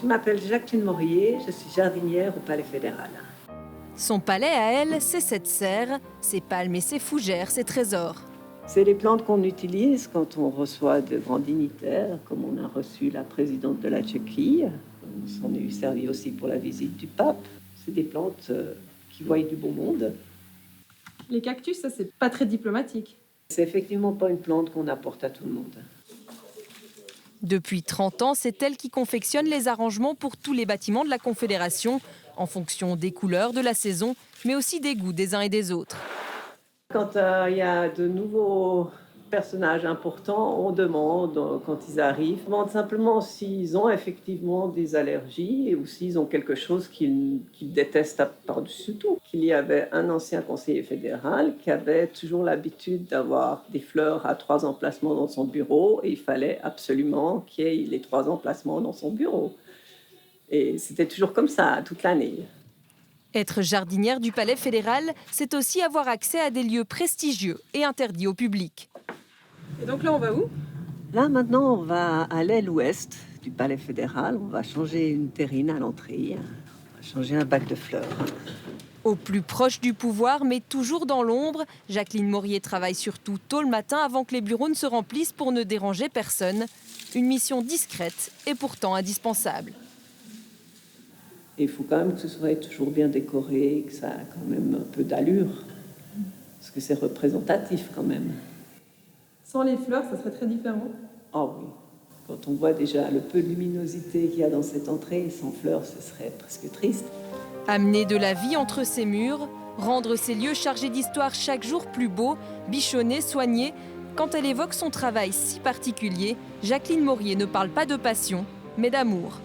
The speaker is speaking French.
Je m'appelle Jacqueline Morier, je suis jardinière au Palais fédéral. Son palais à elle, c'est cette serre, ses palmes et ses fougères, ses trésors. C'est les plantes qu'on utilise quand on reçoit de grands dignitaires, comme on a reçu la présidente de la Tchéquie. On s'en est servi aussi pour la visite du pape. C'est des plantes qui voient du beau monde. Les cactus, ça, c'est pas très diplomatique. C'est effectivement pas une plante qu'on apporte à tout le monde. Depuis 30 ans, c'est elle qui confectionne les arrangements pour tous les bâtiments de la Confédération, en fonction des couleurs, de la saison, mais aussi des goûts des uns et des autres. Quand il y a de nouveaux personnages importants, on demande, quand ils arrivent, on demande simplement s'ils ont effectivement des allergies ou s'ils ont quelque chose qu'ils détestent par-dessus tout. Il y avait un ancien conseiller fédéral qui avait toujours l'habitude d'avoir des fleurs à 3 emplacements dans son bureau et il fallait absolument qu'il y ait les 3 emplacements dans son bureau. Et c'était toujours comme ça, toute l'année. Être jardinière du Palais fédéral, c'est aussi avoir accès à des lieux prestigieux et interdits au public. Et donc là, on va où? Là, maintenant, on va à l'aile ouest du Palais fédéral. On va changer une terrine à l'entrée. On va changer un bac de fleurs. Au plus proche du pouvoir, mais toujours dans l'ombre, Jacqueline Morier travaille surtout tôt le matin avant que les bureaux ne se remplissent pour ne déranger personne. Une mission discrète et pourtant indispensable. Il faut quand même que ce soit toujours bien décoré, que ça a quand même un peu d'allure. Parce que c'est représentatif quand même. Sans les fleurs, ça serait très différent. Oh oui. Quand on voit déjà le peu de luminosité qu'il y a dans cette entrée, sans fleurs, ce serait presque triste. Amener de la vie entre ces murs, rendre ces lieux chargés d'histoire chaque jour plus beaux, bichonnés, soignés. Quand elle évoque son travail si particulier, Jacqueline Morier ne parle pas de passion, mais d'amour.